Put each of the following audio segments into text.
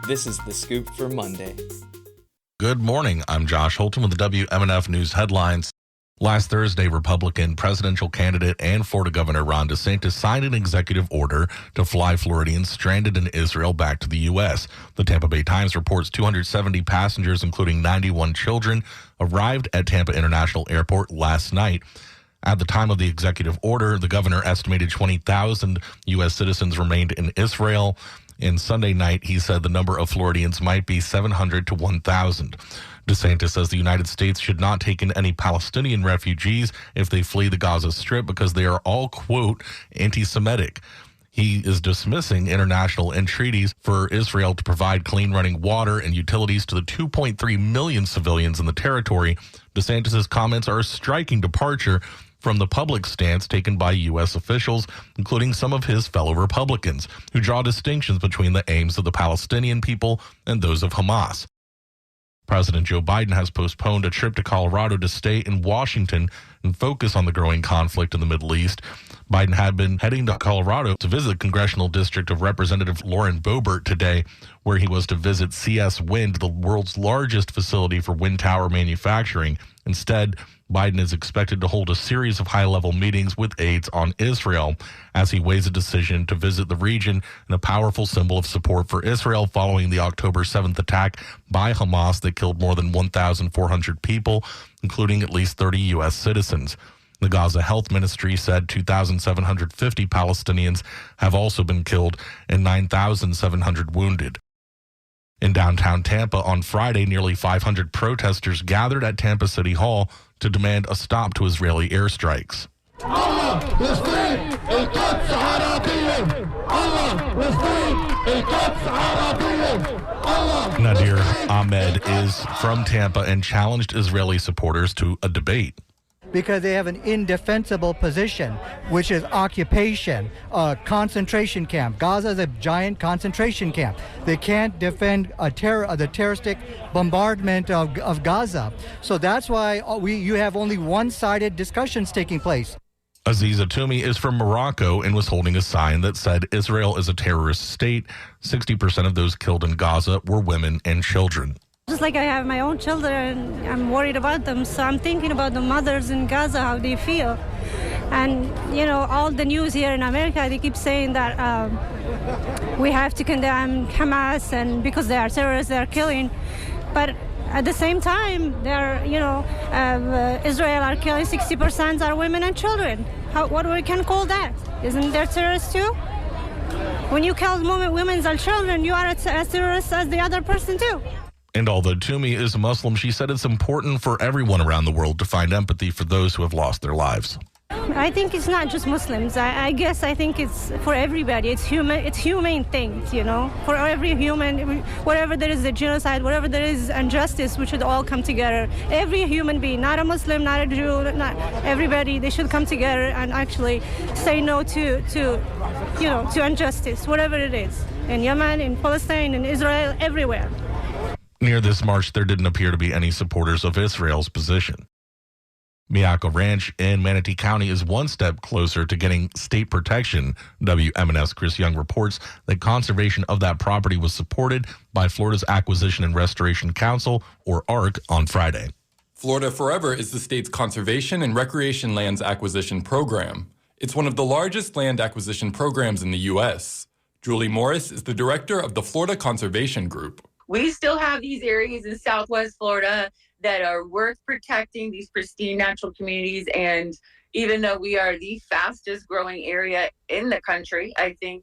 This is The Scoop for Monday. Good morning. I'm Josh Holton with the WMNF News headlines. Last Thursday, Republican presidential candidate and Florida Governor Ron DeSantis signed an executive order to fly Floridians stranded in Israel back to the U.S. The Tampa Bay Times reports 270 passengers, including 91 children, arrived at Tampa International Airport last night. At the time of the executive order, the governor estimated 20,000 U.S. citizens remained in Israel. And Sunday night, he said the number of Floridians might be 700 to 1,000. DeSantis says the United States should not take in any Palestinian refugees if they flee the Gaza Strip because they are all, quote, anti-Semitic. He is dismissing international entreaties for Israel to provide clean running water and utilities to the 2.3 million civilians in the territory. DeSantis' comments are a striking departure from the public stance taken by U.S. officials, including some of his fellow Republicans, who draw distinctions between the aims of the Palestinian people and those of Hamas. President Joe Biden has postponed a trip to Colorado to stay in Washington and focus on the growing conflict in the Middle East. Biden had been heading to Colorado to visit the congressional district of Representative Lauren Boebert today, where he was to visit CS Wind, the world's largest facility for wind tower manufacturing. Instead, Biden is expected to hold a series of high-level meetings with aides on Israel as he weighs a decision to visit the region and a powerful symbol of support for Israel following the October 7th attack by Hamas that killed more than 1,400 people, including at least 30 U.S. citizens. The Gaza Health Ministry said 2,750 Palestinians have also been killed and 9,700 wounded. In downtown Tampa on Friday, nearly 500 protesters gathered at Tampa City Hall to demand a stop to Israeli airstrikes. Nadir Ahmed is from Tampa and challenged Israeli supporters to a debate. Because they have an indefensible position, which is occupation, concentration camp. Gaza is a giant concentration camp. They can't defend the terroristic bombardment of Gaza. So that's why you have only one-sided discussions taking place. Aziza Toumi is from Morocco and was holding a sign that said Israel is a terrorist state. 60% of those killed in Gaza were women and children. Just like I have my own children, I'm worried about them. So I'm thinking about the mothers in Gaza, how they feel. And, all the news here in America, they keep saying that we have to condemn Hamas and because they are terrorists, they are killing. But at the same time, Israel are killing 60% are women and children. What we can call that? Isn't there terrorists too? When you kill women and children, you are as terrorist as the other person too. And although Toumi is a Muslim, she said it's important for everyone around the world to find empathy for those who have lost their lives. I think it's not just Muslims. I think it's for everybody. It's humane things, For every human, wherever there is a genocide, wherever there is injustice, we should all come together. Every human being, not a Muslim, not a Jew, not everybody, they should come together and actually say no to injustice, whatever it is. In Yemen, in Palestine, in Israel, everywhere. Near this march, there didn't appear to be any supporters of Israel's position. Miyako Ranch in Manatee County is one step closer to getting state protection. WMNF's Chris Young reports that conservation of that property was supported by Florida's Acquisition and Restoration Council, or ARC, on Friday. Florida Forever is the state's conservation and recreation lands acquisition program. It's one of the largest land acquisition programs in the U.S. Julie Morris is the director of the Florida Conservation Group. We still have these areas in Southwest Florida that are worth protecting, these pristine natural communities. And even though we are the fastest growing area in the country, I think,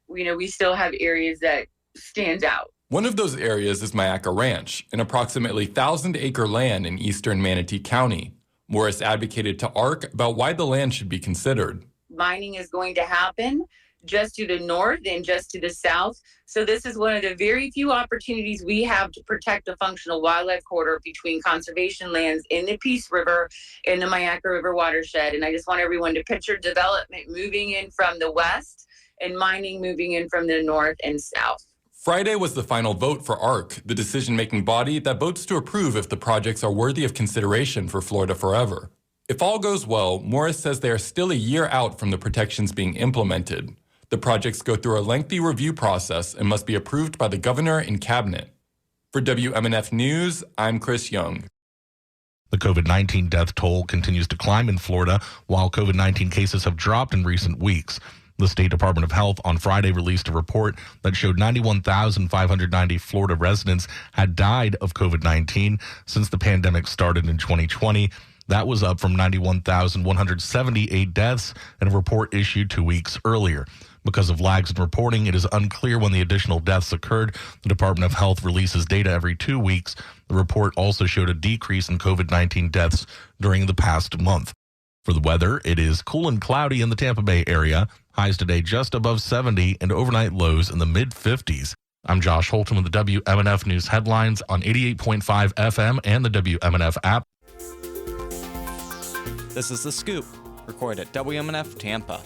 we still have areas that stand out. One of those areas is Miyako Ranch, an approximately 1,000-acre land in eastern Manatee County. Morris advocated to ARC about why the land should be considered. Mining is going to happen just to the north and just to the south. So this is one of the very few opportunities we have to protect a functional wildlife corridor between conservation lands in the Peace River and the Miyako River watershed. And I just want everyone to picture development moving in from the west and mining moving in from the north and south. Friday was the final vote for ARC, the decision-making body that votes to approve if the projects are worthy of consideration for Florida Forever. If all goes well, Morris says they are still a year out from the protections being implemented. The projects go through a lengthy review process and must be approved by the governor and cabinet. For WMNF News, I'm Chris Young. The COVID-19 death toll continues to climb in Florida, while COVID-19 cases have dropped in recent weeks. The State Department of Health on Friday released a report that showed 91,590 Florida residents had died of COVID-19 since the pandemic started in 2020. That was up from 91,178 deaths in a report issued 2 weeks earlier. Because of lags in reporting, it is unclear when the additional deaths occurred. The Department of Health releases data every 2 weeks. The report also showed a decrease in COVID-19 deaths during the past month. For the weather, it is cool and cloudy in the Tampa Bay area. Highs today just above 70 and overnight lows in the mid-50s. I'm Josh Holton with the WMNF News headlines on 88.5 FM and the WMNF app. This is The Scoop, recorded at WMNF Tampa.